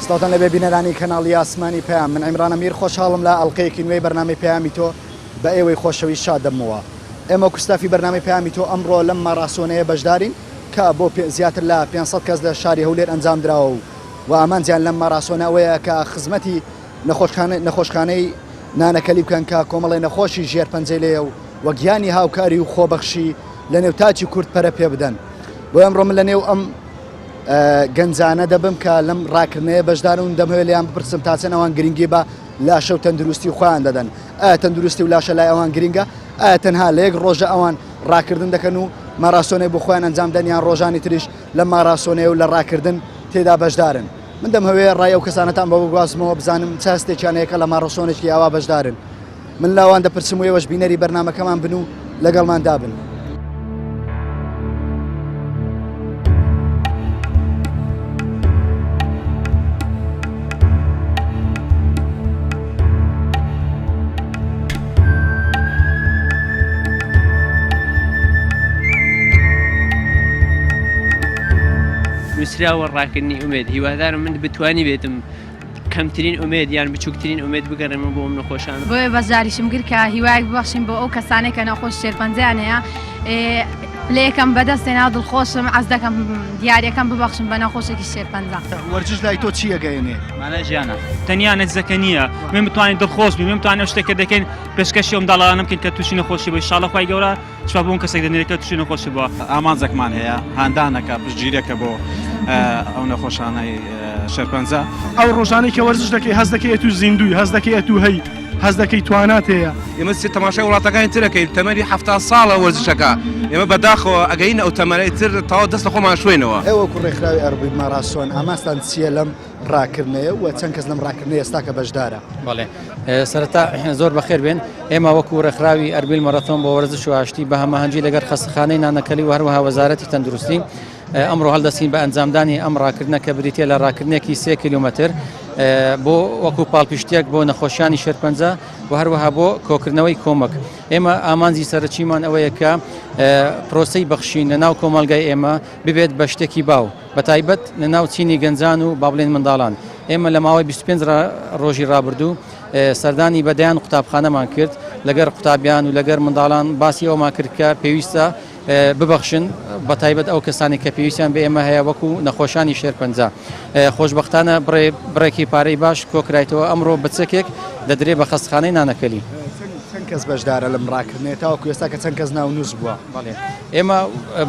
ستاتان لە ببینەرانی کەناڵی ئاسمانی پەیام من عیمرانە میر خۆشحاڵم لە ئەڵقەیەکی نوێی بەرنامەی پەیامی تۆ بە ئێوەی خۆشەوی شادەمەوە. ئێمە کوستافی بەرنامەی پەیامی تۆ ئەمڕۆ لەم ماراسۆنەیە بەشدارین کە بۆ زیاتر لە 500 کەس لە شاری هەولێر ئەنجام درراوە و ئامانجیان لەم ماراسۆنەوەیە کە خزمەتی نەخۆشخانەی نانەکەلی بکەن کە کۆمەڵی نەخۆشی ژێرپەنجەی لێە و گیانی هاوکاری و خۆبەخشی لە نێوتاچی کورد پەرە پێ بدەن. بۆ ئەمڕۆ من لە نێو ئەم گەنجانە دەبم کە لەم ڕاکردنەیە بەشدارون دەمەوێت لیان بپرسم تا چەند ئەوان گرنگی بە لاشە و تەندروستی خۆیان دەدەن. ئایا تەندروستی و لاشە لای ئەوان گرنگە؟ ئایا تەنها لە یەک ڕۆژە ئەوان ڕاکردن دەکەن و ماراسۆنەی بۆ خۆیان ئەنجام دەنیان ڕۆژانی تریش لە ماراسۆنەیە و لە ڕاکردن تێدا بەشدارن. من دەمەوێت ڕای ئەو کەسانەتان بە بگوازمەوە بزانم چاستێکیانەیەکە لە ماراسۆنێکی ئاوا بەشدارن. من لاوان دەپرسم و ئێوەش بینەری بەرنامەکەمان بن و لەگەڵمان دابن. نووسراوە ڕاکردنی ئومێد هیوادارم من بتوانی بێتم کەمترین ئومێد یان بچووکترین ئومێد بگەڕێمە بۆ ئەم نەخۆشانە. بۆیە بەزاریشم گر کە هیوایەک ببەخشین بۆ ئەو کەسانێک کە نەخۆش شێرپەنجەیان هەیە پلەیەکەم بەدەستێنا دڵخۆشم ئەس دەکەم دیارەکەم ببەخشم بە نەخۆشێکی شێرپەنجە. وەرزش لای تۆ چی ئەگەیەنێ؟ مانە ژیانە تەنیا نەزەکە نییە من بتوانین دڵخۆش بین من بتوانین شتێکە دەکەین پێشکەشی ئەم داڵانە بکەین کە تووشی نەخۆشی بۆ ئینشاڵڵا خوای گەورە شفا بۆ ئەم کەسێک دەنێرێت کە تووشی نەخۆشی بووە. ئامانجێکمان هەیە هاندانەکە پشتگیریەکە بۆ ئەو نەخۆشانەی شێرپەنجە. ئەو ڕۆژانەی کە وەرزش دەکەی هەز دەکەی تو زیندوی هەز دەکەی تو هەی هەز دەکەی توانات هەیە. ئێمە تەماشای وڵاتەکانی ترەکەی تەمەری 70 ساڵە وەرزشەکە ئێمە بەداخەوە ئەگەین ئەو تەمەرەی تر تاوا دەست لە خۆمان شوێنەوە. ئێوە کوڕێکخراوی ئەربووی ماراسۆن ئاماستان چییە لەم ڕاکردنەیە و چەند کەس لەم ڕاکردنەیە ئێستا کە بەشدارە؟ بەڵێ سەرەتا زۆر بەخێر بێن ئێمە وەکو ڕێکخراوی ئەربیل مەرەتۆن بۆ وەرزش و ئاشتی بە هەماهەنگی لەگەر خەستەخانەی نانەکەلی و هەروەها وەزارەتی تەندروستی ئەمڕۆ هەڵدەستین بە ئەنجامدانی ئەم ڕاکردنە کە بریتە لە ڕاکردنێکی 3 کیلومتر بۆ وەکو پاڵپشتێک بۆ نەخۆشیانی شێرپەنجە و هەروەها بۆ کۆکردنەوەی کۆمەک. ئێمە ئامانجی سەرچیمان ئەوەیە کە پرۆسەی بەخشین لە ناو کۆمەلگای ئێمە ببێت بە شتێکی باو بەتایبەت لە ناو چینی گەنجان و بابلێن منداڵان. ئێمە لە ماوەی 25 ڕۆژی ڕابردوو سەردانی بەدەیان قوتابخانەمان کرد لەگەر قوتابیان و لەگەر منداڵان باسی ئەومان کرد کە پێویستە ببەخشن بەتایبەت ئەو کەسانی کە پێویستیان بە ئێمە هەیە وەکو نەخۆشانی شێرپەنجە. خۆشبەختانە بڕێکی پارەی باش کۆکرایتەوە ئەمڕۆ بچەکێک دەدرێت بە خەستەخانەی نانەکەلی. چەند کەس بەشدارە لەم ڕاکردنێت تاوەکو ئێستا کە چەند کەس ناونووس بووە؟ ئێمە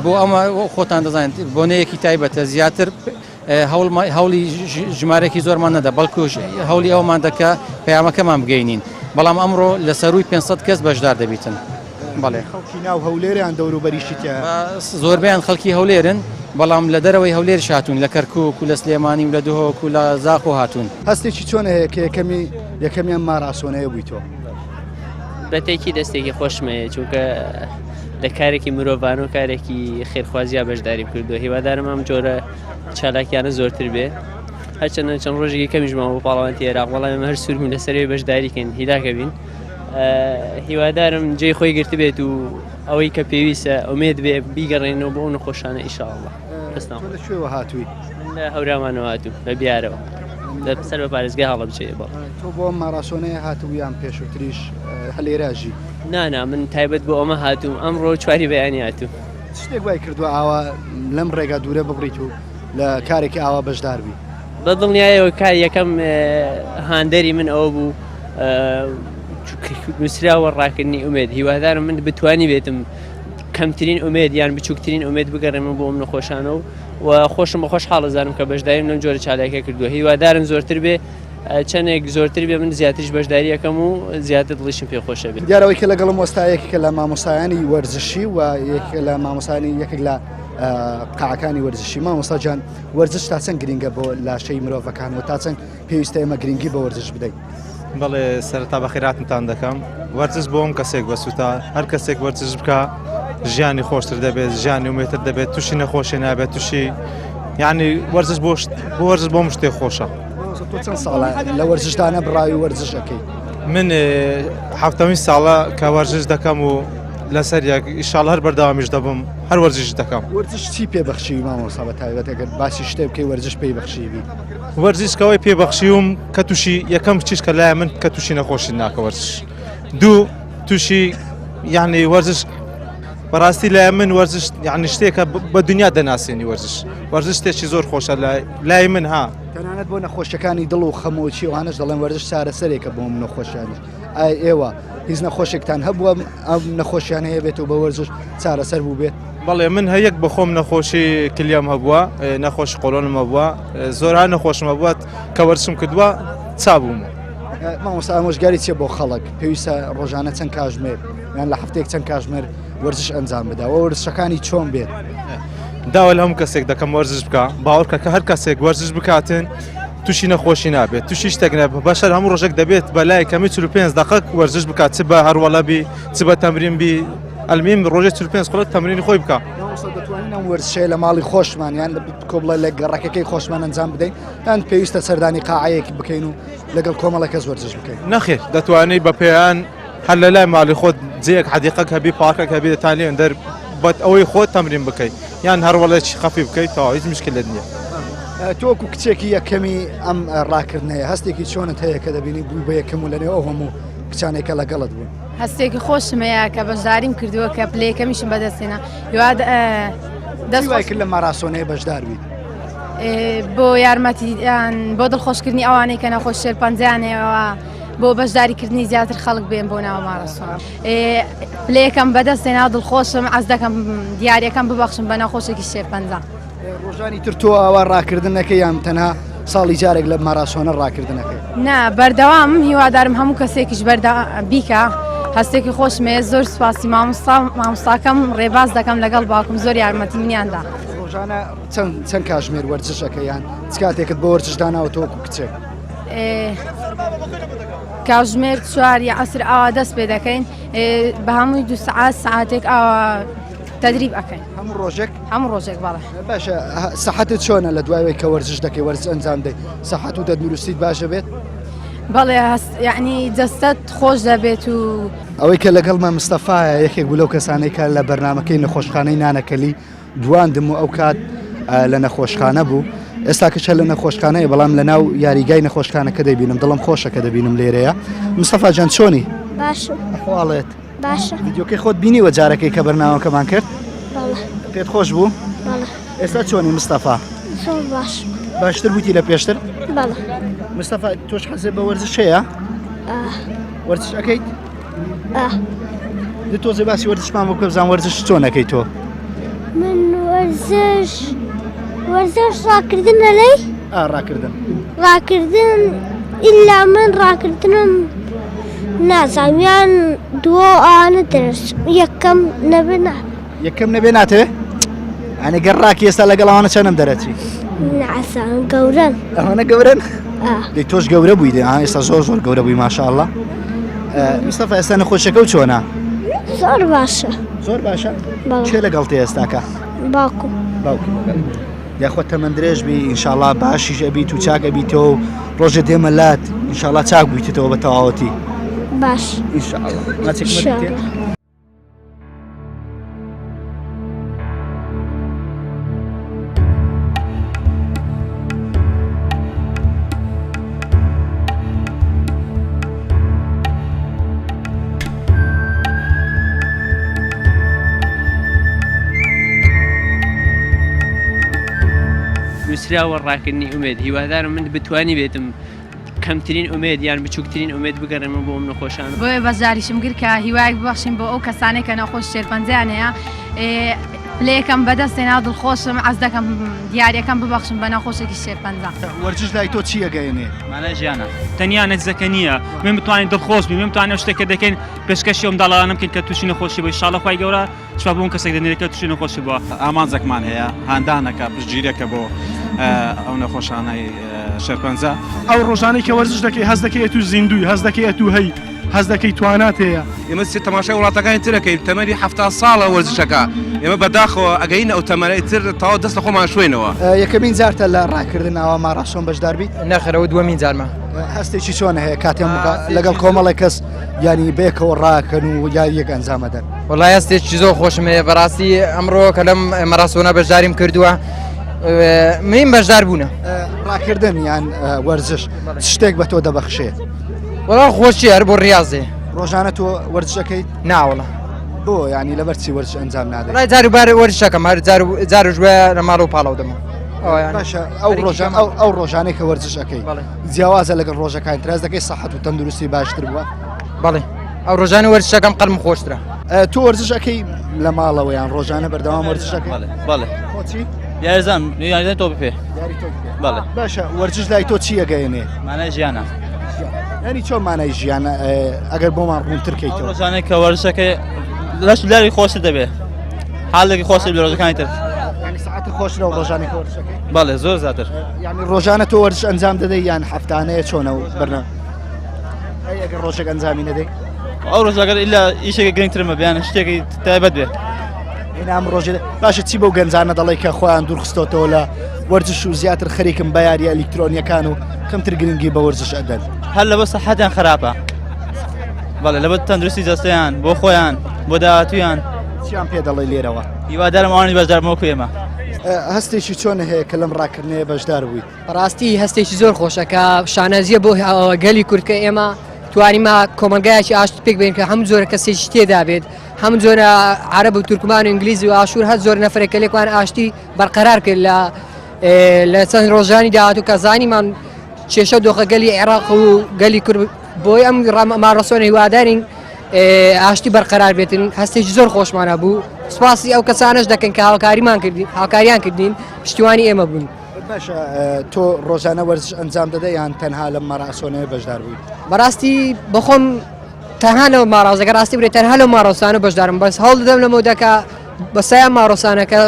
بۆ ئەمە خۆتان دەزانێت بۆنەیەکی تایبەتە زیاتر هەوڵی ژمارەی زۆرمان نەدا بەڵکو هەوڵی ئەومان دەکە پەیامەکەمان بگەینین بەڵام ئەمڕۆ لە سەروی 500 کەس بەشدار دەبیتن. بەڵێ خەڵکی ناو هەولێریان دەوروبەریشتیە زۆربیان خەڵکی هەولێرن بەڵام لە دەرەوەی هەولێر هاتوون لە کەرکووک و لە سلێمانی و لە دوهۆک و لە زاخۆ هاتوون. هەستێکی چۆن هەیە کە یەکەمیان ماراسۆنەیە بوویتەوە؟ بەتێکی دەستێکی خۆشمەیە چونکە لە کارێکی مرۆڤان و کارێکی خێرخوازیە بەشداری کردو هیوادارم ئەم جۆرە چالاکیانە زۆرتر بێ هەرچەندە چەند ڕۆژێکی کەمیژمەوە بۆ پاڵەوانتی عێراق وەڵام هەر سوورمی لەسەرەوەی بەشداریکەین هیلاکە بین. هیوادارم جێی خۆی گرت بێت و ئەوەی کە پێویستە ئومێد بێ بیگەڕێنەوە بۆ ئەو نەخۆشانە ئیشاءالله. لەکوێوە هاتووی؟ لە هەورامانەوە هاتوو بە بیارەوە سەر بە پارێزگای هەڵە بچێت. تۆ بۆ ماراسۆنەیە هاتوویان پێشووتریش هەلێراژی؟ نانا من تایبەت بۆ ئەمە هاتووم ئەمڕۆ چواری بەیانی هاتوو. شتێک وای کردووە ئاوا لەم ڕێگا دوورە ببڕیت و لە کارێکی ئاوا بەشدار بی؟ بە دڵنیایەوە کار یەکەم هاندەری من ئەوە بوو نووسراوە ڕاکردنی ئومێد هیوادارم من بتوانی بێتم کەمترین ئومێد یان بچووکترین ئومێد بگەڕێمە بۆ ئەم نەخۆشانە و خۆشم بە خۆش حاڵەزانم کە بەشداریم لەم جۆرە چالاکیە کردووە. هیوادارم زۆرتر بێ چەندێک زۆرتر بێ من زیاتریش بەشداری یەکەم و زیاتر دڵیشم پێخۆشە بێت. دیارەوەی کە لەگەڵم وەستایەکێکە لە مامۆسایانی وەرزشی و لە مامۆسانی یەکێک لە قاعەکانی وەرزشی مامۆستا جان وەرزش تا چەند گرنگە بۆ لاشەی مرۆڤەکان و تا چەند پێویستە ئێمە گرنگی بە وەرزش بدەین؟ بەڵێ سەرەتا بەخێراتتان دەکەم وەرزش بۆ ئەم کەسێک بەسووتە هەر کەسێک وەرزش بکە ژیانی خۆشتر دەبێت ژیانی ومێتر دەبێت تووشی نەخۆشی نابێت تووشی یعنی وەرزش بۆ وەرزش بۆ شتێک خۆشە. تۆ چەند ساڵە لە وەرزشدانە بڕاوی وەرزشەکەی؟ من 7 ساڵە کە وەرزش دەکەم و لەسەر یەک ئیشاڵ هەر بەردەوامیش دەبم هەر وەرزش دەکەم وەرزش چی پێبەخشی مامۆستا بە تایبەت ئەگەر باسی شتێ بکەی وەرزش پێی بەخشیبی وەرزشکەوەی پێبەخشیوم کە تووشی یەکەم چیشکە لای من کە تووشی نەخۆشی ناکە وەرزش دوو تووشی یعنی وەرزش بەڕاستی لای من وەرزش یعنی شتێکە بە دنیا دەناسێنی وەرزش شتێکی زۆر خۆشە لای من ها تەنانەت بۆ نەخۆشیەکانی دڵ و خەمۆچی و هانش دەڵێن وەرزش چارەسەرێکە بۆ نەخۆشیانش ئێوە هیچ نەخۆشێکتان هەبووە ئەم نەخۆشیان هەیە بێت و بە وەرزش چارەسەر بوو بێت بەڵێ من هەیەک بەخۆم نەخۆشی کلیام هەبووە نەخۆشی قۆڵۆنم هەبووە زۆران نەخۆشم هەبووە کە وەرزشم کردووە چابووم مامۆستا ئامۆژگاری چیە بۆ خەڵک پێویستە ڕۆژانە چەند کاتژمێر یان لە هەفتەیەک چەند کاتژمێر وەرزش ئەنجام بدە و وەرزشەکانی چۆن بێت داوە لە هەموو کەسێک دەکەم وەرزش بکە باوەڕکە کە هەر کەسێک وەرزش بکاتن تووشی نەخۆشی نابێت تووشی شتێک نابێت بەشەر هەموو ڕۆژێک دەبێت بەلای کەمی 45 دقیق وەرزش بکات چ بە هەروەڵەبی چ بە تەمرین بی ئەلمیم ڕۆژێ 45 خۆت تەمرینی خۆی بکە دەتوانین ئەم وەرزشەیە لە ماڵی خۆشمان یان کۆبڵە لە گەڕەکەکەی خۆشمان ئەنجام بدەین یان پێویستە سەردانی قاعەیەکی بکەین و لەگەڵ کۆمەڵە کەس وەرزش بکەین نەخێر دەتوانێت بە پێیان هەر لە لای ماڵی خۆت جەیەک حەدیقەک هەبی پارکێک هەبی دەتانێن دەر بەت ئەوەی خۆت تەمرین بکەیت یان هەروەڵێکی خەفی بکەیت تا هیچ مشکلت نییە تۆکو کچێکی یەکەمی ئەم ڕاکردنەیە هەستێکی چۆنت هەیە کە دەبینی بووی بە یەکەم و لەنێو ئەو هەموو کچانێکە لەگەڵت بوون هەستێکی خۆشمەیە کە بەشداریم کردووە کە پلەیەکەمیشم بەدەستێنە هیواد دەست وای کرد لە ماراسۆنەیە بەشدار بیت بۆ یارمەتییان بۆ دڵخۆشکردنی ئەوانەی کە نەخۆش شێرپەنجیانەوە بۆ بەشداریکردنی زیاتر خەڵک بێن بۆ ناوە ماراسۆن پلەیەکەم بەدەستێنا دڵخۆشم ئەس دەکەم دیارەکەم ببەخشم بە نەخۆشێکی شێرپەنجە ڕۆژانی تر تۆ ئەوە ڕاکردنەکە یان تەنها ساڵی جارێک لە ماراسۆنە ڕاکردنەکەی نا بەردەوام هیوادارم هەموو کەسێکیش بیکە هەستێکی خۆشمێ زۆر سوپاسی مامۆستاکەم ڕێباز دەکەم لەگەڵ باوکم زۆر یارمەتی منیاندا ڕۆژانە چەند کاتژمێر وەرزشەکە یان چ کاتێکت بۆ وەرزشداناوە تۆکو کچێک کاتژمێر 4 یا عەسر ئاوا دەست پێ دەکەین بە هەمووی 2 سەعات سەعاتێک ئاوا تدریب ئەەکەین هەموو ڕۆژێک باڵێ باشە سەحەتت چۆنە لە دوایەوەی کە وەرزش دەکەی وەرز ئەنجام دەی سەحەت و دەتدروستیت باشە بێت بەڵێ یعنی جەستەت خۆش دەبێت و ئەوەی کە لەگەڵمە مستەفاایە یەکێک بوو لەو کەسانەی کە لە بەرنمەکەی نەخۆشخانەی نانەکەلی دواندم و ئەو کات لە نەخۆشخانە بوو ئێستا کەچە لە نەخۆشخانەیە بەڵام لە ناو یاریگای نەخۆشخانەکە دەبینم دڵم خۆشە کە دەبینم لێرەیە مستەفا جان چۆنی باشم ئەحواڵێت باشە ڤیدیۆکەی خۆت بینیوە جارەکەی کە بەرنامەکەمان کرد پێت خۆش بوو ئێستا چۆنی مستەفا زۆر باش باشتر بوویتی لە پێشتر بەڵێ مستەفا تۆش حەزێ بە وەرزش هەیە وەرزش ئەەکەیت تۆزێ باسی وەرزشمان بۆ کە بزان وەرزش چۆن ئەەکەی تۆ من وەرزش ڕاکردنە لەی ڕاکردن ئللا من ڕاکردنم نازانیان دووە ئاانە دەرس یەکەم نەبێ ناتەوێ ئەنە گەڕاکی ئێستا لەگەڵ ئەوانە چەندم دەرەچی نعسان گەورن ئەوانە گەورن دەی تۆش گەورە بووی ئێستا زۆر گەورە بووی ماشاءالله مستەفا ئێستا نەخۆشیەکە و چۆنە زۆر باشە چێ لەگەڵتە ئێستاکە باوکم یاخۆ تەمەەن درێژ بی ئینشاءالله باشیش ئەبیت و چاک ئەبیتەوە و ڕۆژە دێمە لات ئینشاءالله چاک بوویتەوە بە تەواوەتی باش ئینشاءالله ناچێکمە نووسراوە ڕاکردنی ئومێد هیوادارم من بتوانی بێتم کەمترین ئومێد یان بچووکترین ئومێد بگەڕێمە بۆ ئەم نەخۆشانە بۆیە بەزاریشم گر کە هیوایەک ببەخشین بۆ ئەو کەسانێک کە نەخۆش شێرپەنجیان هەیە پلەیەکەم بەدەستێنا دڵخۆشم ئەس دەکەم دیارەکەم ببەخشم بە نەخۆشێکی شێرپەنجە وەرزش لای تۆ چی ئەگەیەنێ مانە ژیانە تەنیا نەتیجەکە نییە من بتوانین دڵخۆش بین من بتوانین شتێکە دەکەین پێشکەشی ئەم دەڵانە بکەین کە تووشی نەخۆشی بۆ ئینشاڵڵا خوای گەورە شفا بۆ ئەو کەسێک دەنێرێت کە تووشی نەخۆشی بووە ئامانجێکمان هەیە هاندانەکە پشتگیریەکە بۆ ئەو نەخۆشانەی شێرپەنجە ئەو ڕۆژانەی کە وەرزش دەکەی هەز دەکەی تو زیندوی هەز دەکەی تو هەی هەز دەکەی توانات هەیە ئێمە سێ تەماشای وڵاتەکانی ترەکەی تەمەری 70 ساڵە وەرزشەکە ئێمە بەداخەوە ئەگەین ئەو تەمەرەی تر تەواو دەست لە خۆمان شوێنەوە. یەکەمین جارتە لە ڕاکردن ئەوە ماراسۆن بەشدار بیت؟ نەخەرەوە دووەمین جارمە. هەستێکی چۆن هەیە کاتێم لەگەڵ کۆمەڵی کەس ینی بێکەوە ڕاکەن و یا یەک ئەنجامەدەن؟ وڵای هەستێکی زۆر خۆشم هەیە بەڕاستی ئەمڕۆ کە لەم مەراسۆنە بەشداریم کردووە من بەشدار بوونە. ڕاکردن یان وەرزش شتێک بە تۆ دەبەخشێ؟ وەڵا خۆشی هەر بۆ ڕاضێ. ڕۆژانە تۆ وەرزشەکەی؟ ناوەڵە. بۆ ینی لەبەر چی وەرزش ئەنجام نادەیت؟ وڵای جاروبار وەرزشەکەم هەر جار ژوێ لە ماڵ و پاڵاو دەمە. باشە ئەو ڕۆژانەی کە وەرزشەکەی جیاوازە لەگەڵ ڕۆژەکان تراز دەکەی سەحەت و تەندروستی باشتر بووە؟ بەڵێ ئەو ڕۆژانە وەرزشەکەم قەلم خۆشترە. تۆ وەرزشەکەی لە ماڵەوە یان ڕۆژانە بەردەوام وەرزشەکەی؟ بەڵێ خۆچی؟ یاریزان تۆ بپێ بەڵێ. باشە وەرزش لای تۆ چی ئەگەیەنێ؟ مانای ژیانە. ینی چۆن مانای ژیانە ئەگەر بۆمان ڕوونترکەیتەوە؟ ڕۆژانەی کە وەرزشەکەی لەش لاری خۆشت دەبێ حالێکی خۆشت لە ڕۆژەکانی تر. ساعتی خۆشرە و ڕۆژانی خۆشەکەی؟ بەڵێ زۆر زیاتر. یعنی ڕۆژانە تۆ وەرزش ئەنجام دەدەی یان هەفتانەیە چۆنە و بەرنامە؟ ئەگەر ڕۆژێک ئەنجامی نەدەی؟ ئەو ڕۆژەکە ئیلا ئیشێکی گرنگترمە بیان شتێکی تایبەت بێ. ئام ڕۆژێ باشە چی بەو گەنجانە دەڵێ کە خۆیان دوورخستۆتەوە لە وەرزش و زیاتر خەریکم بە یاریە ئەلیکترۆنیەکان و کەمتر گرنگی بە وەرزش ئەدەن؟ هەر لەبەر سەحەتیان خراپە. بەڵێ لەبەر تەندروستی جەستەیان بۆ خۆیان بۆ داهاتوویان. چیان پێ دەڵێ لێرەوە؟ هیوادارم ئەوانی بەشدارمەوە ئێمە. هەستێکی چۆن هەیە کە لەم ڕاکردنەیە بەشدار بووی؟ ڕاستی هەستێکی زۆر خۆشەکە شانەزیە بۆ گەلی کورتکە ئێمە توانیمە کۆمەلگایەکی ئاشت پێک بین کە هەموو جۆرە کەسێکی تێدا بێت هەموو جۆرە عەرەب و تورکمان و ئینگلیزی و ئاشور هەر زۆر نەفرێکە لێکوان ئاشتی بەرقەرار کرد لە چەند ڕۆژانی داهاتوو کە زانیمان کێشە دۆخە گەلی عێراق و گەلی کورد بۆی ئەم مارەسۆنە هیوادارین ئاشتی بەرقەرار بێتن. هەستێکی زۆر خۆشمانە بوو. سوپاسی ئەو کەسانش دەکەن کە هاوکاریان کردین پشتیوانی ئێمە بوون. باشە تۆ ڕۆژانە وەرزش ئەنجام دەدەی یان تەنها لەم ماراسۆنەیە بەشدار بووی؟ بەڕاستی بەخۆم تەنها لەو ماڕازەکە ڕاستی برێت تەنها لەو ماڕۆسانە بەشدارم بەس هەوڵ دەدەم لەمەوە دەکە بەسایە ماڕۆسانەکە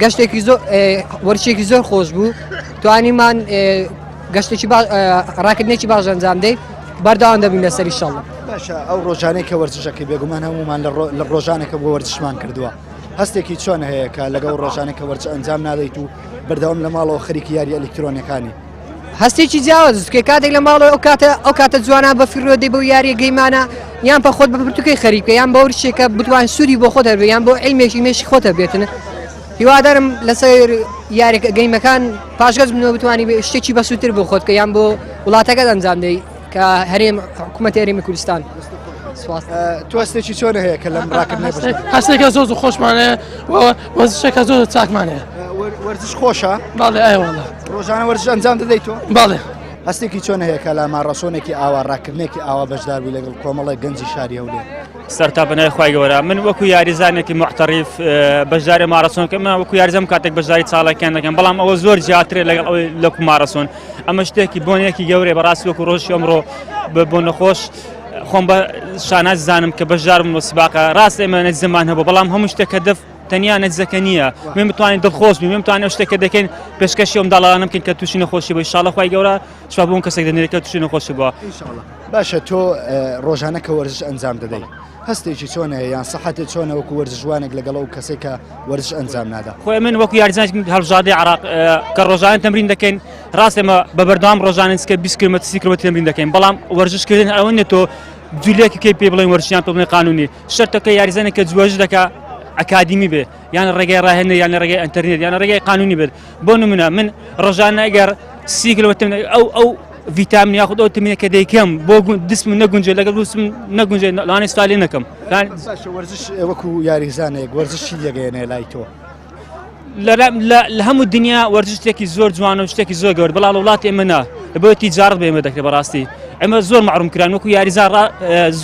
گەشتێکی زۆر وەرچێکی زۆر خۆش بوو توانیمان گەشتێکی ڕاکردنێکی باش ئەنجام دەیت بەردەوام دەبین لەسەری ئینشاڵڵا. باشە ئەو ڕۆژانەی کە وەرزشەکەی بێگومان هەمومان لە ڕۆژانێکە بۆ وەرزشمان کردووە هەستێکی چۆن هەیە کە لەگەڵ ڕۆژانێک کە وەرزش ئەنجام نادەیت و بەردەوام لە ماڵەوە خەریکی یاری ئەلیکترۆنیەکانی؟ هەستێکی جیاواز کە کاتێک لە ماڵەوە ئەو کاتە جوانە بە فیرۆدەی بۆ یاریە گەیمانە یان بە خۆت بە پرتوکەی خەریکە یان بە ورشێکە بتوان سوودی بۆ خۆت هەبێ یان بۆ عیلمێکی مێشی خۆتە بێتن. هیوادارم لەسەر یاریە گەیمەکان پاشگەز بنەوە بتوانی شتێکی بەسووتر بۆ خۆت کە یان بۆ وڵاتەکەت ئەنجام دەی کە هەرێم حکوومەتی هەرێمی کوردستان. تۆ هەستێکی چۆن هەیە کە لەم ڕاکردنە هەستێکە زۆر خۆشمانەیە وەرزشەکە زۆر چاکمانەیە. وەرزش خۆشە؟ باڵێ ئەوەڵە ڕۆژانە وەرزش ئەنجام دەدەیت تۆ؟ باڵێ. هەستێکی چۆن هەیە کە لە ماڕەسۆنێکی ئاوا ڕاکردنێکی ئاوا بەشدار بووی لەگەڵ کۆمەڵی گەنجی شاری هەولێر؟ سەرتا بەنای خوای گەورە من وەکو یاریزانێکی محتەریف بەشداری مارەسۆنکە من وەکو یاریزەم کاتێک بەشداری چاڵەکیان دەکەم بەڵام ئەوە زۆر زیاترێ لەگەڵ ئەوەی لەکو مارەسۆن ئەمە شتێکی بۆنێکی گەورەی بەڕاستی وەکو ڕۆژی ئەمڕۆ بۆ نەخۆش خۆم بە شاناز زانم کە بەشدارم بۆ سباقە ڕاست ئێمە نەتیجەمان هەبوو بەڵام هەموو شتێکە دەف تەنیا نەتیجەکە نییە من بتوانین دڵخۆش بین من بتوانین شتێکە دەکەین پێشکەشی ئەم داڵانە بکەین کە تووشی نەخۆشی بۆ ئینشاڵڵا خوای گەورە شفا بۆ کەسێک دەنێرێت کە تووشی نەخۆشی بووە. باشە تۆ ڕۆژانە کە وەرزش ئەنجام دەدەی هەستێکی چۆن هەیە یان سەحەتت چۆنە وەکو وەرزشوانێک لەگەڵ ئەو کەسێک کە وەرزش ئەنجام نادا؟ خۆی من وەکو یاریزانێکی هەڵبژاردەی عێراق کە ڕۆژانە تەمرین دەکەین ڕاست ئێمە بە بەردەوام ڕۆژانە 20 کیلۆمەتر 30 کیلۆمەتر تەمرین دەکەین بەڵام وەرزشکردن ئەوە نێت تۆ جولێکی کەی پێ بڵێن وەرزشیان پێ بڵێن قانونی شەرتەکە یاریزانێک کە جوێژ دەکا ئەکادیمی بێ یان ڕێگەی ڕاهێنەر یان ڕێگەی ئەنتەرنێت یان ڕێگەی قانونی بێت بۆ نمونە من ڕۆژانە ئەگەر 30 کیلۆمەتر ئەو ڤیتامین یاخود ئەو تەمرینە کە دەیکەم بۆ دەستم نەگونجێ لەگەڵ دەستم نەگونجێ لەوانەیە سوتالی نەکەم. وەرزش وەکو یاریزانێک وەرزشی دەگەیەنێ لای تۆ؟ لە هەموو دنیا وەرزش شتێکی زۆر جوانە و شتێکی زۆر گەورە بەڵام وڵاتی ئێمە نا بۆ تیجارەت بە ئێمە دەکرێت بەڕاستی ئێمە زۆر معروم کران وەکو یاریزان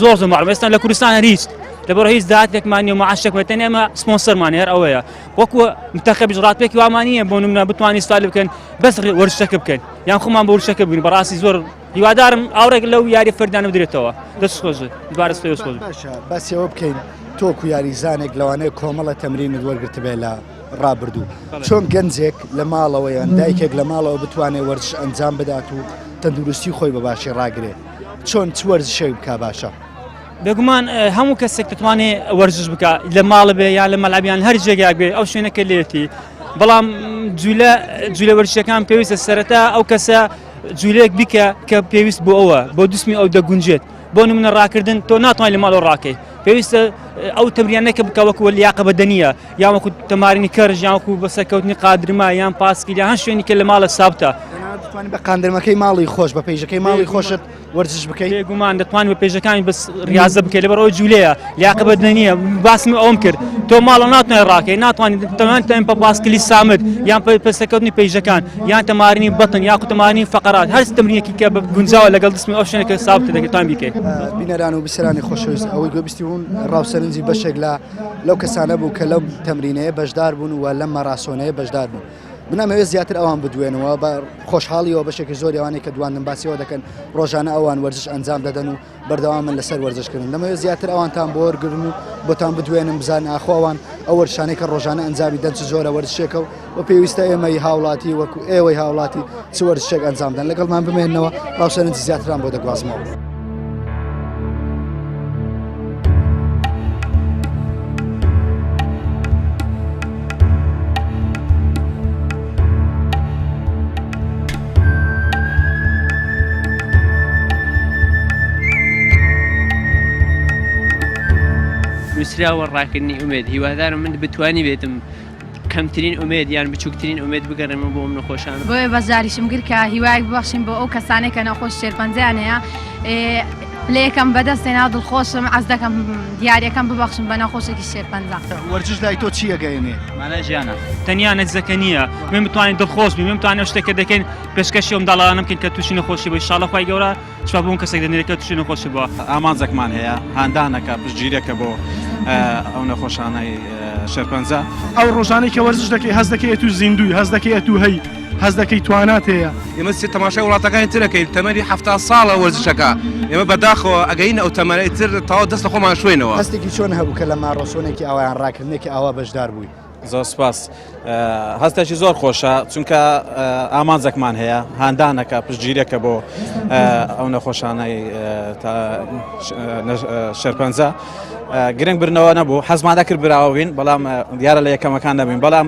زۆر معروم ئێستا لە کوردستان هیچ لەبەر هیچ داهاتێکمان نیە و معاشێکمان تەنیا ئێمە سپۆنسەرمان هەر ئەوەیە وەکو منتەخەبیش ڕاتپێکی وامانیە بۆ نمونە بتوانین سوتالی بکەن بەس وەرزشەکە بکەن یان خۆمان بە وەرزشەکە بگرین بەڕاستی زۆر هیوادارم ئاورێک لەو یاری فەردانە بدرێتەوە دەست خۆشە دوبارە سپێس خۆش. باشە باسیەوە بکەین تۆکو یاریزانێک لەوانەیە کۆمەڵە تەمرینت وەرگرت بێ لە ڕابردوو چۆن گەنجێک لە ماڵەوە یان دایکێک لە ماڵەوە بتوانێت وەرزش ئەنجام بدات و تەندروستی خۆی بە باشی ڕاگرێت چۆن چ وەرزشێک بکا باشە؟ بێگومان هەموو کەسێک دەتوانێت وەرزش بکە لە ماڵ بێ یان لە مەلعبیان هەر جێگاک بێ ئەو شوێنەکە لێتی بەڵام جوولە وەرزشەکان پێویستە سەرەتا ئەو کەسە جوولەیەک بیکە کە پێویست بۆ ئەوە بۆ دوسمی ئەو دەگونجێت بۆ نمونە ڕاکردن تۆ ناتوانانی لە ماڵەوە ڕاکەی پێویستە ئەو تەمرینەکە بکە وەکو لیاقە بەدەنیە یان وەکو تەمارینی کەرژ یان وەکو بەسەرکەوتنی قادرما یان پاسکیل یان هەر شوێنی کە لە ماڵە سابتە دەتوانین بە قاندرمەکەی ماڵی خۆش بە پێیژەکەی ماڵی خۆشت وەرزش بکەیت بێگومان دەتوانین بە پێشەکانی بەس ریاضە بکەیت لەبەرەوە جوولەیە لیاقە بەدەنیە باسمی ئەوم کرد تۆ ماڵە ناتوانێت ڕاکەی ناتوانین تەمەن بە پاسکلی سامت یان پەسەرکەوتنی پێیژەکان یان تەمارینی بەتن یاکو تەمارینی فەقەرات هەر تەمرینێکی کە بە گونجاوە لەگەڵ دسمی ئەو شوێنێکە سابتە دەکەیتوان بیکەیت بینەران و بیسەرانی خۆشەویست ئەوەی گوێبیستی بوون ڕاوسەرنجی بەشێک لەو کەسانە بوو کە لەو تەمرینەیە بەشدار بوون و لەم مەراسۆنەیە بەشدار بوون بنامەوێت زیاتر ئەوان بدوێنەوە بە خۆشحاڵیەوە بەشێکی زۆری ئەوانەی کە دواندن باسیەوە دەکەن ڕۆژانە ئەوان وەرزش ئەنجام دەدەن و بەردەوامن لەسەر وەرزشکردن دەمەوێت زیاتر ئەوانتان بۆ وەرگرن و بۆتان بدوێنن بزان ئاخۆوان ئەو وەرشانەی کە ڕۆژانە ئەنجامی دەن چ زۆرە وەرزشێکە و پێویستە ئێمەی هاوڵاتی وەکو ئێوەی هاوڵاتی چ وەرزشێک ئەنجام دەن لەگەڵمان بمێننەوە ڕاوسەرنجی زیاتران بۆ دەگوازمەوە. نووسراوە ڕاکردنی ئومێد هیوادارم من بتوانی بێتم کەمترین ئومێد یان بچووکترین ئومێد بگەڕێمە بۆ ئەم نەخۆشانە بۆیە بەزاریشم گر کە هیوایەک ببەخشین بۆ ئەو کەسانێک کە نەخۆش شێرپەنجەیان هەیە پلەیەکەم بەدەستێنا دڵخۆشم ئەس دەکەم دیارەکەم ببەخشم بە نەخۆشێکی شێرپەنجە. وەرزش لای تۆ چی ئەگەیەنێ؟ مانە ژیانە تەنیا نەجزەکە نییە من بتوانین دڵخۆش بین من بتوانین شتێکە دەکەین پێشکەشی ئەم داڵانە بکەین کە تووشی نەخۆشی بۆ ئینشاڵڵا خوای گەورە شفا بۆ کەسێک دەنێت کە تووشی نەخۆشی بووە ئامانجێکمان هەیە هاندانەکە پشتگیریەکە بۆ ئەو نەخۆشانەی شێرپەنجە ئەو ڕۆژانەی کە وەرزش دەکەی هەز دەکەی تو زیندوی هەز دەکەی تو هەی هەز دەکەی توانات هەیە ئێمە تەماشای وڵاتەکانی ترەکەین تەمەنی 70 ساڵە وەرزشەکە ئێمە بەداخەوە ئەگەین ئەو تەمەنەی تر تاوا دەست لە خۆمان شوێنەوە. هەستێکی چۆن هەبوو کە لە ماڕۆسۆنێکی ئاوایان ڕاکردنێکی ئاوا بەشدار بووی؟ زۆر سپاس هەستێکی زۆر خۆشە چونکە ئامانجێکمان هەیە هاندانەکە پشتگیریەکە بۆ ئەو نەخۆشانەی شێرپەنجە گرنگ برنەوە نەبوو حەزمان دەکرد براوە بین بەڵام دیارە لە یەکەمەکان نەبین بەڵام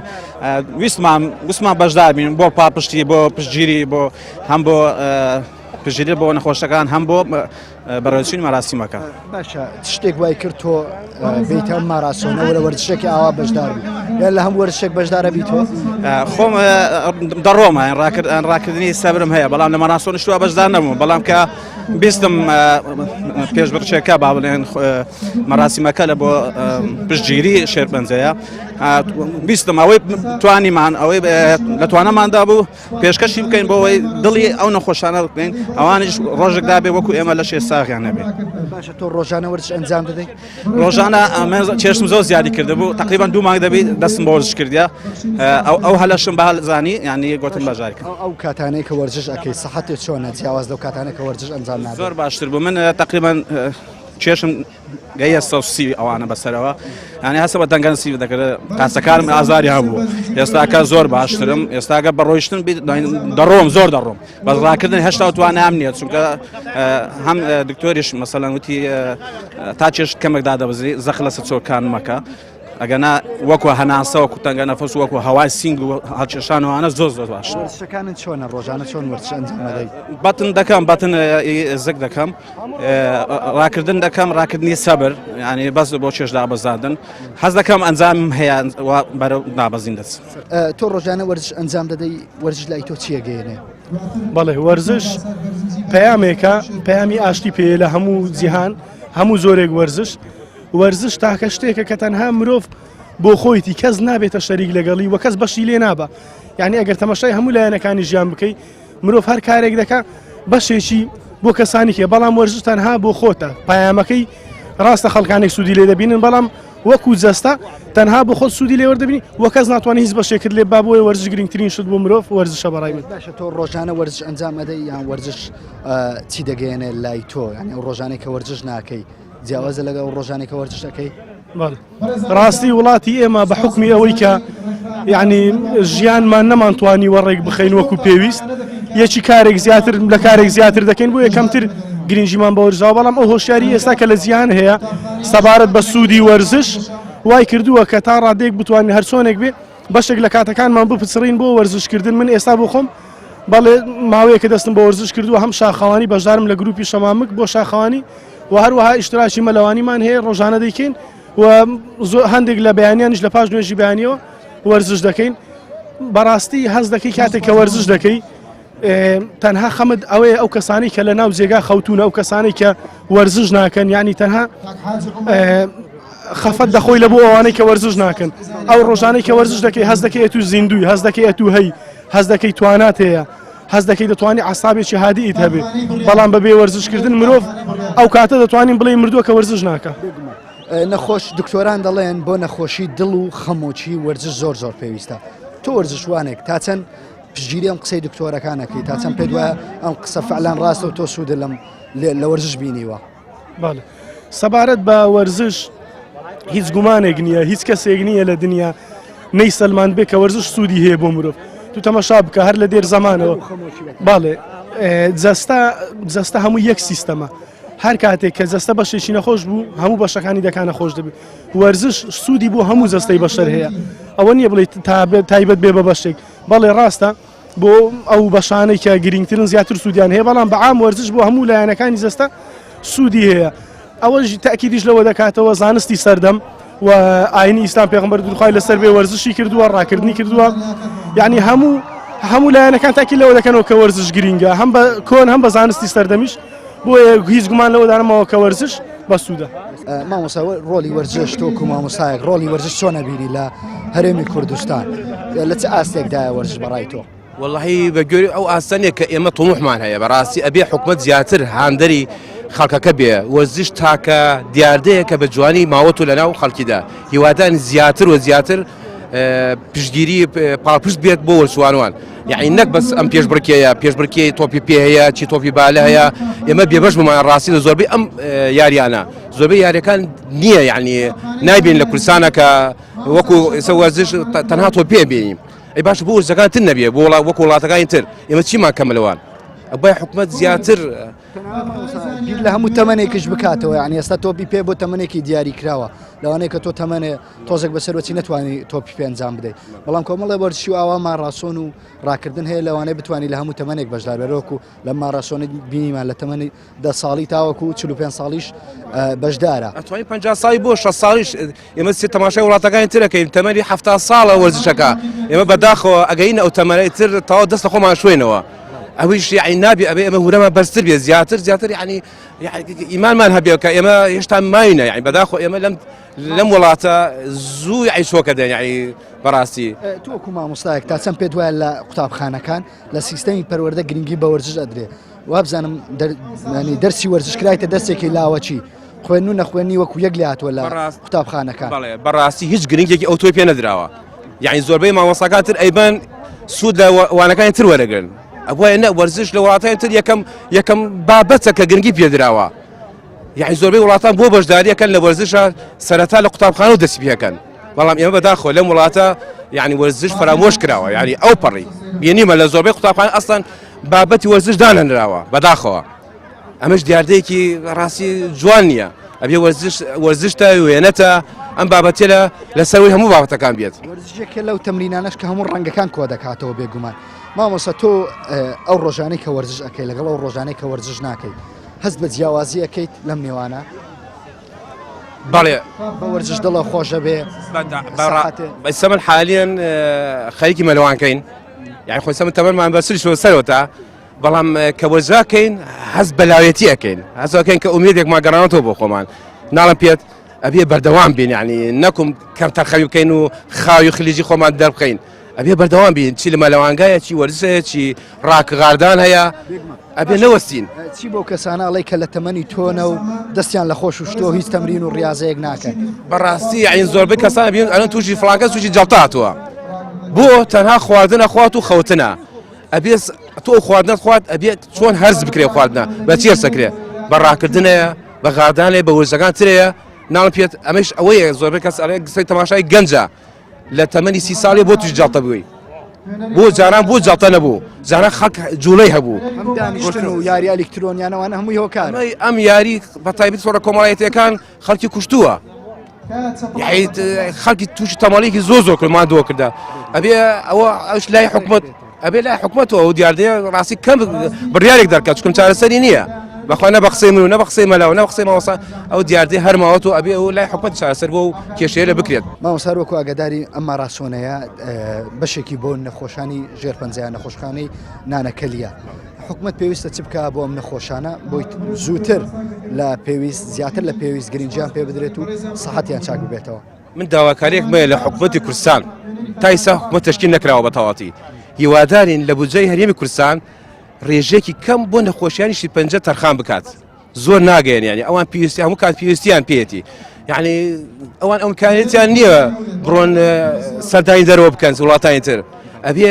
ویستمان بەشدار بین بۆ پاپشتی بۆ پشتگیری بۆ هەم بۆ پشتگیری بۆ نەخۆشەکان هەم بۆ بەڕێوەچوونی مەراسیمەکە. باشە شتێک وای کرد تۆ بیت هەم ماراسۆنەوە لە وەرزشێکی ئاوا بەشدار بوو یان لە هەم وەرزشێک بەشدارە بیتۆ؟ خۆم دەڕۆمە ڕاکردنی سەبرم هەیە بەڵام لە مەراسۆن شتووە بەشدار نەبووم بەڵام کە بیستم پێش بڕچێکە با بڵێن مەراسیمەکە لە بۆ پشتگیری شێرپەنجەیە بیستم ئەوەی توانیمان ئەوەی لە توانەماندا بوو پێشکەشی بکەین بۆ ئەوەی دڵی ئەو نەخۆشانە بکەین ئەوانیش ڕۆژێکدا بێ وەکو ئێمە لە شێساغیان نەبێت. باشە تۆ ڕۆژانە وەرزش ئەنجام دەدەیت؟ ڕۆژانە چێشتم زۆر زیادی کرده بوو تقریبان 2 مانگ دەبێت دەستم بە وەرزش کردیا ئەو هەلەشم بە زانی یعنی گوتم بەژاری کرد. ئەو کاتانەی کە وەرزش ئەەکەی سەحەتێک چۆنە جیاواز لەو کاتانەی کە وەرزش ئەنجام نادەیت؟ زۆر باشتر بوو من تقریبان چێشم گەیە 130 ئەوانە بەسەرەوە ینی هەسە بە دەنگەنسی دەکرێت قاسەکارم ئازاری هەبوو ئێستاکە زۆر باشترم ئێستاگە بە ڕۆیشتن دەڕۆم زۆر دەڕۆم بەس ڕاکردن هێشتا توانام نییە چونکە هەم دکتۆریش مەسەلەن وتی تا چێش کەمێکدا دەبزی زەخ لەسە چۆکان مەکە ئەگەنا وەکو هەناسە وەکو تەنگە نەفەس وەکو هەوای سینگ و هەڵکێشانەوەوانە زۆر باش. وەرزشەکانت چۆنە ڕۆژانە چۆن وەرزش ئەنجام دەدەیت؟ بەتن دەکەم بەتن زەک دەکەم ڕاکردن دەکەم ڕاکردنی سەبر ینی بەس بۆ چێش دابەزاندن حەز دەکەم ئەنجامم هەیە بەرەو نابەزین دەچ. تۆ ڕۆژانە وەرزش ئەنجام دەدەی وەرزش لای تۆ چیە گەیەنێ؟ بەڵێ وەرزش پەیامێکە پەیامی ئاشتی پێ لە هەموو جیهان هەموو زۆرێک وەرزش تاکە شتێکە کە تەنها مرۆڤ بۆ خۆیتی کەس نابێتە شەریک لەگەڵی و کەس بەشی لێ نابە یعنی ئەگەر تەماشای هەموو لایەنەکانی ژیان بکەی مرۆڤ هەر کارێک دەکا بەشێکی بۆ کەسانی کێ بەڵام وەرزش تەنها بۆ خۆتە پایامەکەی ڕاستە خەڵکانێک سوودی لێ دەبینن بەڵام وەکو جەستە تەنها بۆ خۆت سوودی لێ وەردەبینی وە کەس ناتوانێت هیچ بەشێکت لێ با بۆیە وەرزش گرنگترین شت بۆ مرۆڤ وەرزشە بەڕای من. باشە تۆ ڕۆژانە وەرزش ئەنجام ئەدەی یان وەرزش چی دەگەیەنێ لای تۆ یعنی ئەو ڕۆژانەی کە وەرزش ناکەی جیاوازە لەگەڵ ڕۆژانێک کە وەرزش دەکەی؟ ڕاستی وڵاتی ئێمە بە حکمی ئەوەی کە یعنی ژیانمان نەمانتوانی وەڕێک بخەین وەکو پێویست یەکی کارێک زیاتر لە کارێک زیاتر دەکەین بۆ یەکەمتر گرنگجیمان بە وەرزاوە بەڵام ئەو هۆشیاری ئێستا کە لە جیهان هەیە سەبارەت بە سوودی وەرزش وای کردووە کە تا ڕادێک بتوانین هەرچۆنێک بێ بەشێک لە کاتەکانمان بپچڕین بۆ وەرزشکردن من ئێستا بۆ خۆم بەڵێ ماوەیە کە دەستم بە وەرزش کردووە هەم شاخەوانی بەشدارم لە گروپی شەمامک بۆ شاخەوانی و هەروەها ئیشتراکی مەلەوانیمان هەیە ڕۆژانە دەیکەین و هەندێک لە بەیانیانیش لە پاش نوێژی بەیانیەوە وەرزش دەکەین بەڕاستی هەز دەکەی کاتێک کە وەرزش دەکەی تەنها خەمت ئەوەیە ئەو کەسانی کە لە ناو جێگا خەوتونە ئەو کەسانی کە وەرزش ناکەن ینی تەنها خەفەت دەخۆی لە بۆ ئەوانەی کە وەرزش ناکەن ئەو ڕۆژانەی کە وەرزش دەکەی هەز دەکەی تو زیندوی هەز دەکەی تو هەی هەز دەکەی توانات هەیە هەز دەکەی دەتوانانی عسابێکی هادیئیت هەبێ بەڵام بەبێ وەرزشکردن مرۆڤ ئەو کاتە دەتوانین بڵێ مردووە کە وەرزش ناکە نەخۆش دکتۆران دەڵێن بۆ نەخۆشی دڵ و خەمۆکی وەرزش زۆر پێویستە تۆ وەرزشوانێک تا چەند پشگیری ئەم قسەی دکتۆرەکانەکەی تا چەند پێ وایە ئەم قسە فعلان ڕاستە و تۆ سوودە لە وەرزش بینیوە سەبارەت بە وەرزش هیچ گومانێک نییە هیچ کەسێک نییە لە دنیا نەی سەلمان بێ کە وەرزش سوودی هەیە بۆ مرۆڤ تو تەماشا بکە هەر لە دێر زەمانەوە باڵێ جەستە هەموو یەک سیستەمە هەر کاتێک کە جەستە بەشێکی نەخۆش بوو هەموو بەشەکانی دەکانە خۆش دەبێت وەرزش سوودی بۆ هەموو جەستەی بەشەر هەیە ئەوە نییە بڵێ تایبەت بێ بە بەشێک بەڵێ ڕاستە بۆ ئەو بەشانەی کە گرنگترن زیاتر سوودیان هەیە بەڵام بەعام وەرزش بۆ هەموو لایەنەکانی جەستە سوودی هەیە ئەوەش تاکیدیش لەوە دەکاتەوە زانستی سەردەم و ئاینی ئیسلام پێغەمبەر دوورخوای لەسەر بێ وەرزشی کردووە ڕاکردنی کردووە یعنی هەموو لایەنەکان تاکی لەوە دەکەنەوە کە وەرزش گرینگە هەم بە کۆن هەم بە زانستی سەردەمیش بۆیە هیچ گومان لەوە دارمەوە کە وەرزش بە سوودە مامۆستا ڕۆلی وەرزش تۆ و مامۆستایەک ڕۆلی وەرزش چۆن نەبینی لە هەرێمی کوردستان لە چه ئاستێکدایە وەرزش بەڕای تۆ والله بەگوێری ئەو ئاستانێک کە ئێمە تۆموحمان هەیە بەڕاستی ئەبێ حکومەت زیاتر هاندەری خەڵکەکە بێ وەرزش تاکە دیاردەیە کە بە جوانی ماوەت و لەناو خەڵکیدا هیوادان زیاتر و زیاتر پشتگیری پاڵپشت بێت بۆ وەرزشوانوان یعنی نەک بەس ئەم پێشبڕکێی تۆپی پێ هەیە چی تۆپی بالە هەیە ئێمە بێبەش بمان ڕاستی لە زۆربەی ئەم یاریانە زۆربەی یاریەکان نییە یعنی نایبین لە کوردستانە کە وەکو ئێستا وەرزش تەنها تۆ پێ بینیم ئەی باش بۆ وەرزەکان تر نەبێ بۆ وەکو وڵاتەکانی تر ئێمە چیمان کەمەلەوان ئەبای حکومەت زیاتر لە هەموو تەمەنێکش بکاتەوە یعنی ئێستا تۆپی پێ بۆ تەمەنێکی دیاری کراوە لەوانەیە کە تۆ تەمەنێ تۆزێک بەسەرەوەچی نتوانانی تۆپی پێ ئەنجام بدەیت بەڵام کۆمەڵی وەرزشی و ئاوا ماڕاسۆن و ڕاکردن هەیە لەوانەیە بتوانانی لە هەموو تەمەنێک بەشدار بێرەوەکو لە ماڕاسۆنی بینیمان لە تەمەنی 10 ساڵی تاوەکو 45 ساڵیش بەشدارە ئەتوانین 50 ساڵی بۆ 6 ساڵیش ئێمە سێ تەماشای وڵاتەکانی ترەکەین تەمەنی 70 ساڵە وەرزشەکە ئێمە بەداخەوە ئەگەینە ئەو تەمەنەی تر تاوا دەستە خۆمان شوێنەوە ئەویش یعنی نابێ ئەبێ ئەمە هورەمە بەرزتر بێ زیاتر یعنی ئیمانمان هەبێ کە ئێمە هێشتا ماینە یعنی بەداخۆ ئێمە لەم وڵاتە زوو عیشۆکە دێن یعنی بەڕاستی تۆ وەکو مامۆستایەک تا چەند پێت وایە لە قوتابخانەکان لە سیستەمی پەروەردە گرنگی بە وەرزش ئەدرێ وابزانم دەرسی وەرزشکرایتە دەستێکی لاوەچی خوێن و نەخوێنی وەکو یەک لێ هاتووە لە قوتابخانەکان بەڕاستی هیچ گرنگێکی ئەو تۆی پێ نەدراوە یعنی زۆربەی مامۆستاکان تر ئەیبان سوود لە وانەکانی تر وەرەگرن ئەوە نە وەرزش لە وڵاتانی تر یەکەم بابەتە کە گرنگی پێدراوە یعنی زۆربەی وڵاتان بۆ بەشداریەکەن لە وەرزشە سەرەتا لە قوتابخانە و دەست پێەکەن بەڵام ئێمە بەداخۆ لەم وڵاتە یعنی وەرزش فرامۆش کراوە یعنی ئەو پەڕی بینیمە لە زۆربەی قوتابخانە ئەسڵان بابەتی وەرزش دانەنراوە بەداخەوە ئەمەش دیاردەیەکی ڕاستی جوان نییە ئەبێ وەرزشتە وێنەتە ئەم بابەتێ لەسەروی هەموو بابەتەکان بێت وەرزشێکە لەو تەمرینانەش کە هەموو ڕەنگەکان کۆ دەکاتەوە بێگومان مامۆستا تۆ ئەو ڕۆژانەی کە وەرزش ئەەکەی لەگەڵ ئەو ڕۆژانەی کە وەرزش ناکەیت هەست بە جیاوازی ئەەکەیت لەم نێوانە بەڵێ بە وەرزش دڵە خۆشە بێ بەسە من حالیان خەریکی مەلەوانکەین یعنی خۆی سەمن تەمەنمان بەسریشەوە سەرەوەتا بەڵام کە وەرزاکەین هەست بەلاوێتی ئەەکەین هەستەکەین کە ئومێدێکمان گەڕانەوە بۆ خۆمان ناڵم پێت ئەبێ بەردەوام بین یعنی نەکوم کەم تەرخەوی بکەین و خاوی خلیجی خۆمان دەربخەین ئەبێ بەردەوام بین چی لە مەلەوانگایە چی وەرزشەیە چی ڕاکغاردان هەیە ئەبێ نەوەستین چی بۆ کەسانەڵی کە لە تەمەنی تۆنە و دەستیان لە خۆش و شتۆ هیچ تەمرین و ڕاضەیەک ناکەن بەڕاستی یعنی زۆربەی کەسان بین ئەلەن تووشی فڵانکەس تووشی جەڵتاتوە بۆ تەنها خواردنە خوات و خەوتنە ئەبێ تۆ خواردنەت خوات ئەبێت چۆن هەرز بکرێ خواردنە بە چێر سەکرێ بە ڕاکردنەیە بە غاردانێ بە وەرزەکان ترەیە ناڵم پێت ئەمەش ئەوەیە زۆربەی کەس گسەی تەماشای گەنجە لە تەمەنی 30 ساڵی بۆ توش جەڵتە بووی بۆ جاران بۆ جڵتە نەبوو جاران خەڵک جوڵەی هەبوو ئەم دانیشتن و یاری ئەلکترۆنیانەوەوانە هەمووی هۆکار ئەم یاری بە تایبەت سۆرە کۆمەڵایەتیەکان خەڵکی کوشتووە خەڵکی تووشی تەماڵێکی زۆر کرمان دۆ کردە ئەبێ ئەوە ئەوش لای حکومت ئەبێ لای حکومەتەوە و دیاردەیە ڕاستی کەم بڕیارێک دەکات چکم چارەسەری نییە بەخوا نە بە قسەی من و نە بە قسەی مەلاو نە بە قسەی ماوەسا ئەو دیاردەی هەرماوەت و ئەبێ ئەو لای حکومەت چارەسەر بۆ و کێشەیە لە بکرێت مامۆستا وەکو ئاگاداری ئەم ماراسۆنەیە بەشێکی بۆ نەخۆشانی ژێرپەنجەیان نەخۆشخانەی نانەکەلیە حکومت پێویستە چ بکە بۆ ئەم نەخۆشانە بۆی زووتر لە پێویست زیاتر لە پێویست گرنگیان پێ بدرێت و سەحەتیان چاک ببێتەوە من داواکاریەک مەیە لە حکومەتی کوردستان تا ئێستا حکومەت تەشکیل نەکراوە بە تەواوەتی هیوادارین لە بودجەی هەرێمی کوردستان ڕێژێکی کەم بۆ نەخۆشیانی شیرپەنجە تەرخان بکات زۆر ناگەین ینی ئەوان پێویستی هەموو کات پێویستیان پێێتی یعنی ئەوان ئەمکانێتیان نییە بڕۆن سەردانی دەرەوە بکەن وڵاتانی تر ئەبێ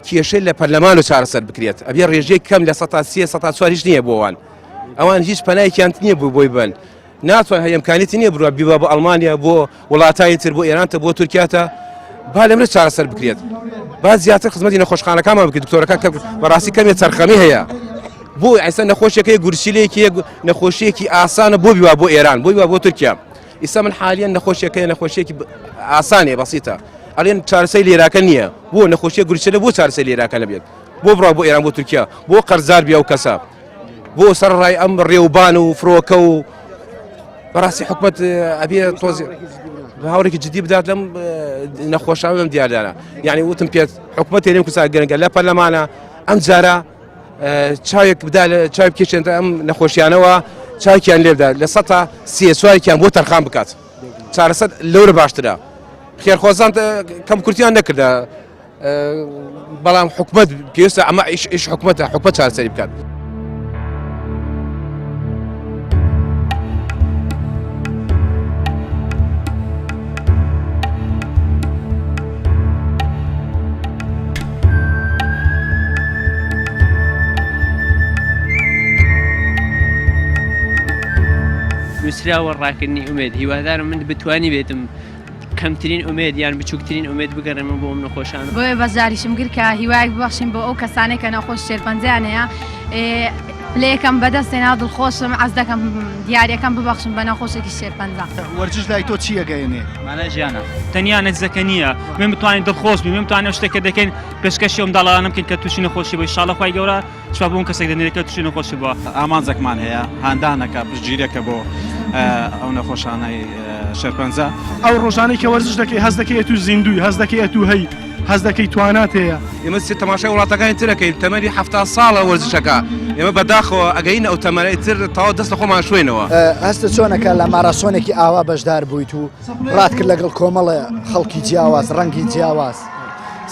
کێشەی لە پەرلەمان و چارەسەر بکرێت ئەبێ ڕێژەی کەم لە 130 هیچ نییە بۆوان ئەوان هیچ پەنایەکیان نییە بوو بۆی بن ناتوان هەیەمکانێتی نییە بڕوە بیبا بۆ ئەڵمانیا بۆ وڵاتانی تر بۆ ئێرانتە بۆ تورکیاتە با لەمرە چارەسەر بکرێت با زیاتر خزمەتی نەخۆشخانەکانمان بکرێت دکتۆرەکان کە بەڕاستی کەمێ چەرخەمی هەیە بۆ ئەستا نەخۆشیەکەی گورسیلەیەکی نەخۆشیەکی ئاسانە بۆ بیوا بۆ ئێران بۆ بیوا بۆ تورکیا ئێستا من حالیان نەخۆشیەکەی ئاسانێ بەسیتە ئەڵێن چارەسەری لێراکە نییە بۆ نەخۆشیە گورسیلە بۆ چارەسەری لێراکە نەبێت بۆ بڕوا بۆ ئێران بۆ تورکیا بۆ قەرزار بیا و کەسە بۆ سەرڕای ئەم ڕێوبان و فرۆکە و بەڕاستی حکومت ئەبێ تۆزی هاوڕێکی جدی بدات لەم نەخۆشان لەم دیاردانە یعنی وتم پێت حکومەت هێرێمی کوردستان گەنگە لە پەرلەمانە ئەم جارە چاوێک بدا چاوی بکێشێن ئەم نەخۆشیانەوە چاوێکیان لێ بدات لە 130 سوارێکیان بۆ تەرخان بکات چارەسەر لەورە باشترە خێرخۆزان کەم کورتیان نەکردە بەڵام حکومت پێویستە ئەمە ئیش حکومەتە حکومەت چارەسەری بکات نووسراوە ڕاکردنی ئومێد هیوادارم من بتوانی بێتم کەمترین ئومێد یان بچووکترین ئومێد بگەڕێمە بۆ ئەم نەخۆشانە بۆیە بەزاریشم گر کە هیوایەک ببەخشین بۆ ئەو کەسانێک کە نەخۆش شێرپەنجەیان هەیە پلەیەکەم بەدەستێنا دڵخۆشم ئەس دەکەم دیاریەکەم ببەخشم بە نەخۆشێکی شێرپەنجە وەرزش لای تۆ چی ئەگەیەنێ مانە ژیانە تەنیا نەتیجەکە نییە من بتوانین دڵخۆش بین من بتوانین شتێکە دەکەین پێشکەشی ئەم داڵانە بکەین کە تووشی نەخۆشی بۆ ئینشاڵڵا خوای گەورە شوا بۆ ئەم کەسێک دەنێرێت کە تووشی نەخۆشی بووە ئامانجێکمان هەیە هاندانەکە پشتگیریەکە بۆ ئەو نەخۆشانەی شێرپەنجە ئەو ڕۆژانەی کە وەرزش دەکەی هەز دەکەی تو زیندوی هەز دەکەی تو هەی هەز دەکەی توانات هەیە ئێمە تەماشای وڵاتەکانی ترەکەین تەمەنی 70 ساڵە وەرزشەکە ئێمە بەداخەوە ئەگەین ئەو تەمەنەی تر تەواو دەست لە خۆمان شوێنەوە هەستە چۆنەکە لە ماراسۆنێکی ئاوا بەشدار بوویت و ڕات کرد لەگەڵ کۆمەڵە خەڵکی جیاواز ڕەنگی جیاواز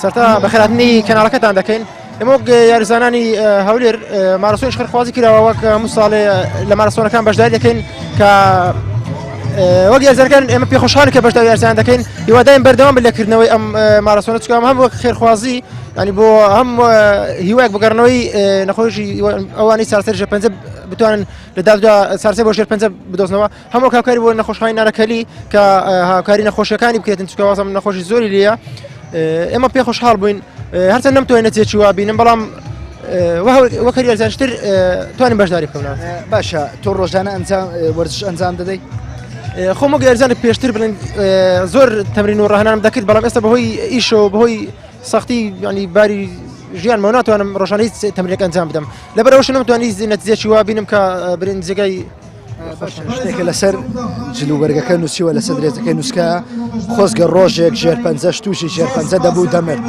سەرتا بەخێراتنی کەناڵەکەتان دەکەین ئێمە وەک یاریزانانی هەولێر ماراسۆنی شخەرخوازی کراوە وەک هەموو ساڵێ لە ماراسۆنەکان بەشداری دەکەین کە وەک یاریزانەکان ئێمە پێخۆشحالین کە بەشداری یاریزان دەکەین هیوادارین بەردەوام بن لەکردنەوەی ئەم ماراسۆنە چکە هەم وەک خێرخوازی ینی بۆ هەم هیوایەک بگەڕنەوەی نەخۆشی ئەوانەی چارەسەر ژێرپەنجە بتوانن لە دادگا چارەسەر بۆ ژێرپەنجە بدۆزنەوە هەموو هاوکاری بۆ نەخۆشخانەی نانەکەلی کە هاوکاری نەخۆشیەکانی بکرێتن چکە وازم نەخۆشی زۆری لێیە ئێمە پێخۆشحاڵ بووین هەرچەند نەمتوانین نەتیجەی وا بینم بەڵام وەک یاریزانشتر توانین بەشداری بکەون باشە تۆ ڕۆژانە وەرزش ئەنجام دەدەی خۆم وەک یاریزانێک پێشتر بڵێن زۆر تەمرین و ڕاهێنانم دەکرد بەڵام ئێستا بەهۆی ئیش و بەهۆی سەختی ینی باری ژیانمە ناتوانم ڕۆژانە هیچ تەمرینێک ئەنجام بدەم لەبەرەوەش نەمتوانی نەتیجەیەکی وا بینم کە برنجەکەی شتێکە لەسەر جلوبەرگەکە نووسیوە لەسەر درێژەکەی نووسکە خۆزگە ڕۆژێک ژێرپەنجە تووشی ژێرپەنجە دەبوو دەمر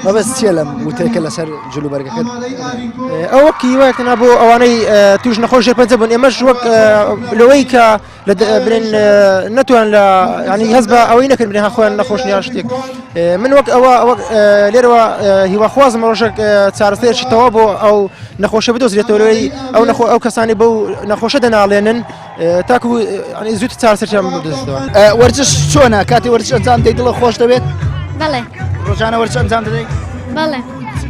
مەبەست چیە لەم وتێکە لەسەر جلوبەرگەکە ئەو وەکی وایەکەنا بۆ ئەوانەی توش نەخۆش ژێرپەنجە بوون ئێمەش وەک لەوەی کە برێن نەتوان لە ینی هەز بە ئەوەی نەکرد برێن خۆیان نەخۆش نیان شتێک من وەک ئەوە لێرەوە هیواخوازم ڕۆژێک چارەسەرێکی تەوا بۆ ئەو نەخۆشە بدۆزرێتەوە لەوەی ئەو کەسانی بەو نەخۆشە دەناڵێنن تاکو زووت چارەسەریان بدۆزێتەوە وەرزش چۆنە کاتی وەرزش ئەنجام دەی دڵە خۆش دەبێت بەڵێ ڕۆژانە وەرزش ئەنجام دەدەی بەڵێ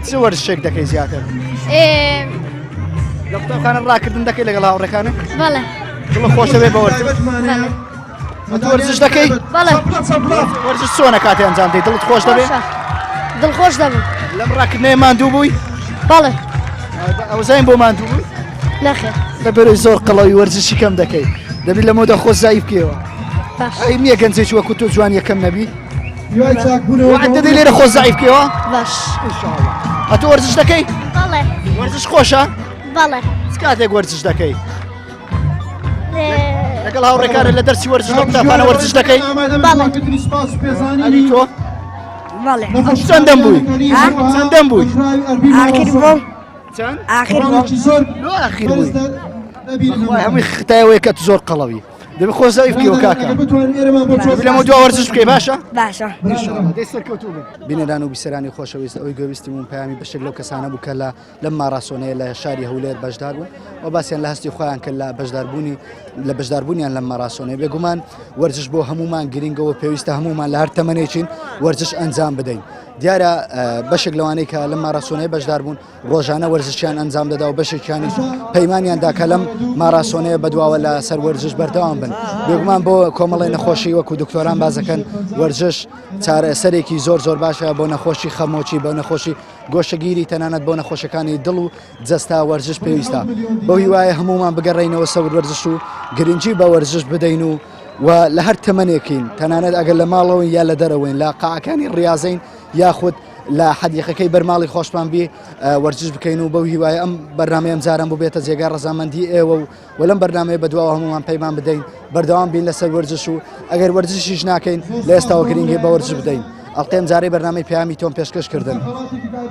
چ وەرزشێک دەکەی زیاتر لە قوتابخانە ڕاکردن دەکەی لەگەڵ هاوڕێکانت بەڵێ دڵە خۆش دەبێت بە وەرزش وەرزش دەکەی بەڵێ وەرزش چۆنە کاتی ئەنجام دەی دڵت خۆش دەبێت دڵخۆش دەبێت لەم ڕاکردنەیە ماندوو بووی بەڵێ ئەو زین بۆ ماندوو بووی نەخێر لەبەرەوەی زۆر قەڵەوی وەرزشی کەم دەکەی دەبی لە مۆدا خۆ زایف بکەوە باش ئەی نییە گەنجێکی وەکو تۆ جوان یەکەم نەبی دەدەی لێرە خۆ زایف بکەوە باش ئەتۆ وەرزش دەکەی بەڵێ وەرزش خۆشە بەڵێ کاتێک وەرزش دەکەی لەگەڵ هاوڕێکارە لە دەرسی وەرزش لە قوتابخانە وەرزش دەکەی ئەلی تۆ بەڵێ چەندەم بووی چەندەم بووی ئاخر بۆم چەند ئاخر بۆم ئاخیر بووی هەمووی ختایەوەی کە تو زۆر قەڵەوی دەبێت خۆ زایف بکەوە کاکە لەمە دوا وەرزش بکەی باشە باشە بینەدان و بیسەرانی خۆشەویست ئەوەی گەویستیمون پامی بەشێک لەو کەسانە بوو کە لەم ماراسۆنەیە لە شاری هەولێر بەشدار بوون و باسییان لە هەستی خۆیان کە لە بەشداربوونیان لەم ماراسۆنەیە بێگومان وەرزش بۆ هەمومان گرنگەوە پێویستە هەمومان لە هەر تەمەنێکین وەرزش ئەنجام بدەین دیارە بەشێک لەوانەیە کە لەم ماراسۆنەیە بەشدار بوون ڕۆژانە وەرزشیان ئەنجام دەدا و بەشێکیانیش پەیمانیاندا کە لەم ماراسۆنەیە بەدواوە لە سەر وەرزش بەردەوام بن بێگومان بۆ کۆمەڵی نەخۆشی وەکو دکتۆران بازەکەن وەرزش چارەسەرێکی زۆر باشە بۆ نەخۆشی خەمۆکی بۆ نەخۆشی گۆشەگیری تەنانەت بۆ نەخۆشەکانی دڵ و جەستا وەرزش پێویستە بۆ هیوایە هەمومان بگەڕێینەوە سەور وەرزش و گرنگی بە وەرزش بدەین و لە هەر تەمەنێکین تەنانەت ئەگەر لە ماڵەوەین یا لە دەرەوەین لە قاعەکانی ڕاضین یاخود لە حەدیقەکەی بەرماڵی خۆشمان بێ وەرزش بکەین و بەو هیوایە ئەم بەرنامەیەم جاران بۆ بێتە جێگا ڕەزامەندی ئێوە و لەم بەرنامەیە بەدواوە هەمومان پەیمان بدەین بەردەوام بین لەسەر وەرزش و ئەگەر وەرزشیش ناکەین لە ئێستاوە گرنگی بە وەرزش بدەین ئەڵقێم جارەی بەرنامەی پەیامی تۆم پێشکەشکردن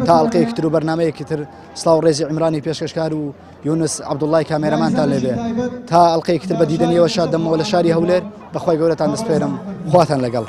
تا ئەڵقەیەکی تر و بەرنامەیەکی تر سڵاو ڕێزی عیمرانی پێشکەشکار و یونس عەبدوڵڵای کامێرەمانتان لێبێ تا ئەڵقەیەکی تر بە دیدنیەوە شاد دەمەوە لە شاری هەولێر بەخوای گەورەتان دەسپێرم خواتان لەگەڵ